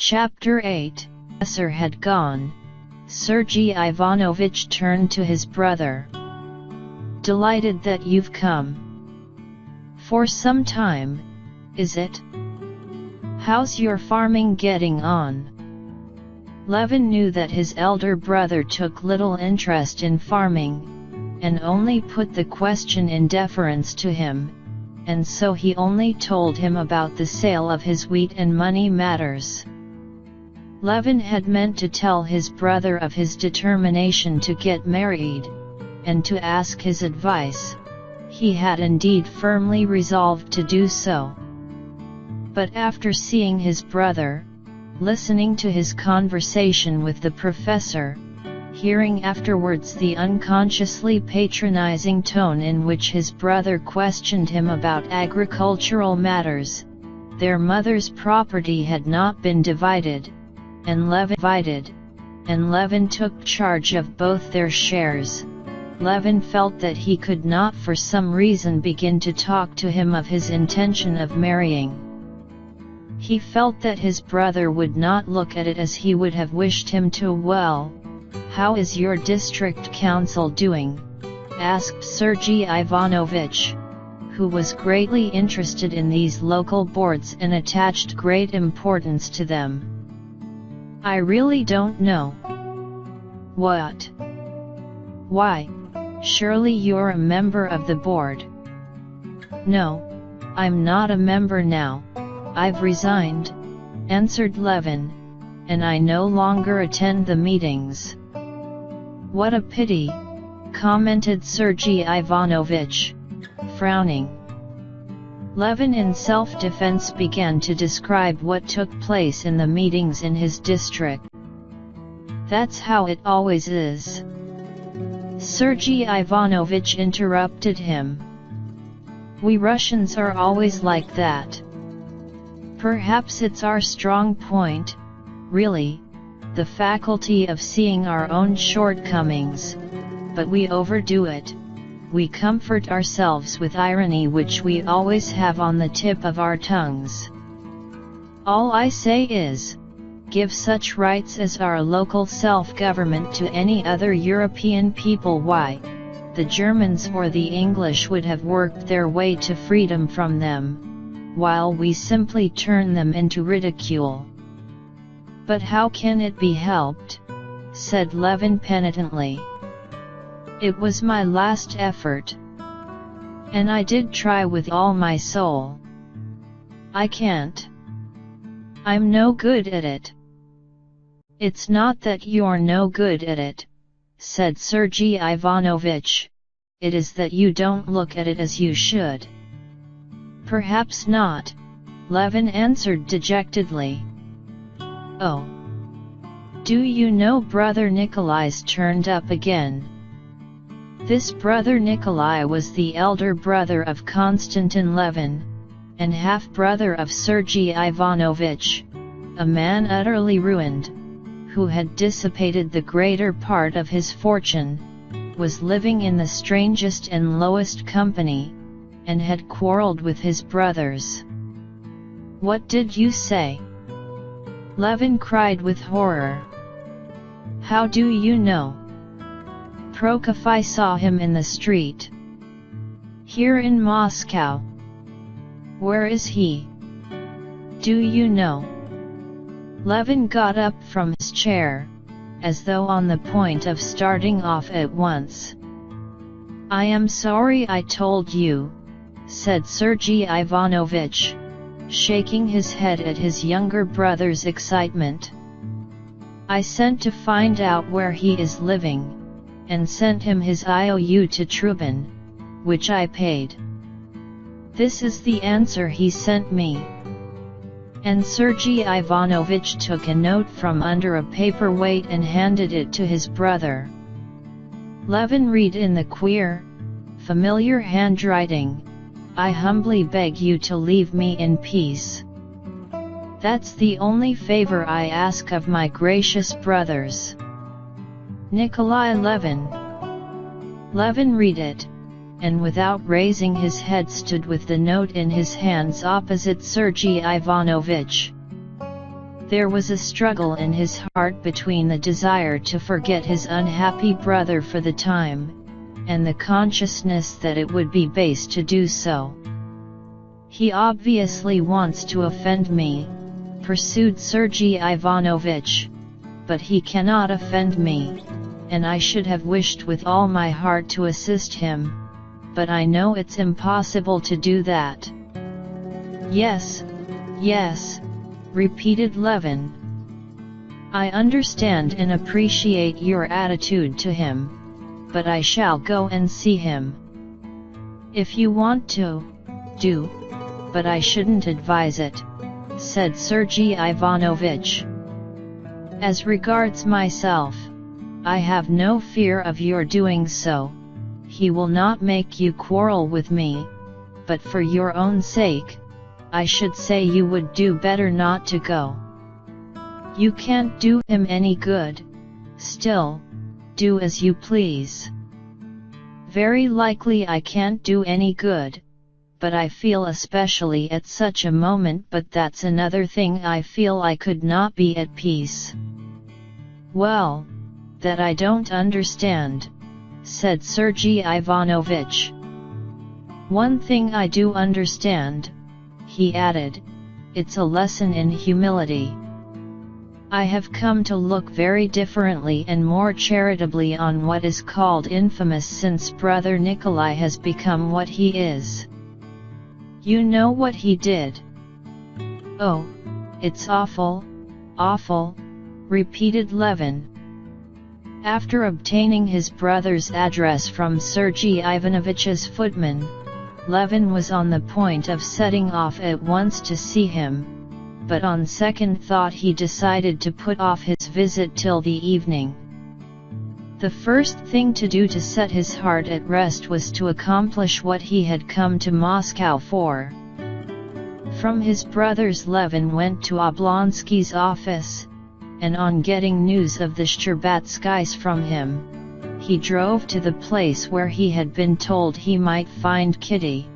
Chapter 8. Professor had gone. Sergei Ivanovich turned to his brother. "Delighted that you've come. For some time, is it? How's your farming getting on?" Levin knew that his elder brother took little interest in farming, and only put the question in deference to him, and so he only told him about the sale of his wheat and money matters. Levin had meant to tell his brother of his determination to get married, and to ask his advice. He had indeed firmly resolved to do so. But after seeing his brother, listening to his conversation with the professor, hearing afterwards the unconsciously patronizing tone in which his brother questioned him about agricultural matters, their mother's property had not been divided, and Levin took charge of both their shares. Levin felt that he could not for some reason begin to talk to him of his intention of marrying. He felt that his brother would not look at it as he would have wished him to. "Well, how is your district council doing?" asked Sergei Ivanovich, who was greatly interested in these local boards and attached great importance to them. "I really don't know." "What? Why, surely you're a member of the board." "No, I'm not a member now. I've resigned," answered Levin, "and I no longer attend the meetings." "What a pity," commented Sergei Ivanovich, frowning. Levin in self-defense began to describe what took place in the meetings in his district. "That's how it always is." Sergei Ivanovich interrupted him. "We Russians are always like that. Perhaps it's our strong point, really, the faculty of seeing our own shortcomings, but we overdo it. We comfort ourselves with irony which we always have on the tip of our tongues. All I say is, give such rights as our local self-government to any other European people, why, the Germans or the English would have worked their way to freedom from them, while we simply turn them into ridicule." "But how can it be helped?" said Levin penitently. "It was my last effort. And I did try with all my soul. I can't. I'm no good at it." "It's not that you're no good at it," said Sergei Ivanovich. "It is that you don't look at it as you should." "Perhaps not," Levin answered dejectedly. "Oh. Do you know Brother Nikolai's turned up again?" This brother Nikolai was the elder brother of Konstantin Levin, and half-brother of Sergei Ivanovich, a man utterly ruined, who had dissipated the greater part of his fortune, was living in the strangest and lowest company, and had quarreled with his brothers. "What did you say?" Levin cried with horror. "How do you know?" "Prokofy saw him in the street. Here in Moscow." "Where is he? Do you know?" Levin got up from his chair, as though on the point of starting off at once. "I am sorry I told you," said Sergei Ivanovich, shaking his head at his younger brother's excitement. "I sent to find out where he is living, and sent him his IOU to Trubin, which I paid. This is the answer he sent me. And Sergei Ivanovich took a note from under a paperweight and handed it to his brother. Levin read in the queer, familiar handwriting, "I humbly beg you to leave me in peace. That's the only favor I ask of my gracious brothers. Nikolai Levin." Levin read it, and without raising his head stood with the note in his hands opposite Sergei Ivanovich. There was a struggle in his heart between the desire to forget his unhappy brother for the time, and the consciousness that it would be base to do so. "He obviously wants to offend me," pursued Sergei Ivanovich, "but he cannot offend me, and I should have wished with all my heart to assist him, but I know it's impossible to do that." "Yes, yes," repeated Levin. "I understand and appreciate your attitude to him, but I shall go and see him." "If you want to, do, but I shouldn't advise it," said Sergei Ivanovich. "As regards myself, I have no fear of your doing so. He will not make you quarrel with me, but for your own sake, I should say you would do better not to go. You can't do him any good, still, do as you please." "Very likely I can't do any good, but I feel especially at such a moment, but that's another thing, I feel I could not be at peace." "Well, that I don't understand," said Sergei Ivanovich. "One thing I do understand," he added, "it's a lesson in humility. I have come to look very differently and more charitably on what is called infamous since brother Nikolai has become what he is." "You know what he did?" "Oh, it's awful, awful," repeated Levin. After obtaining his brother's address from Sergei Ivanovich's footman, Levin was on the point of setting off at once to see him, but on second thought he decided to put off his visit till the evening. The first thing to do to set his heart at rest was to accomplish what he had come to Moscow for. From his brothers Levin went to Oblonsky's office, and on getting news of the Shcherbatskys from him, he drove to the place where he had been told he might find Kitty.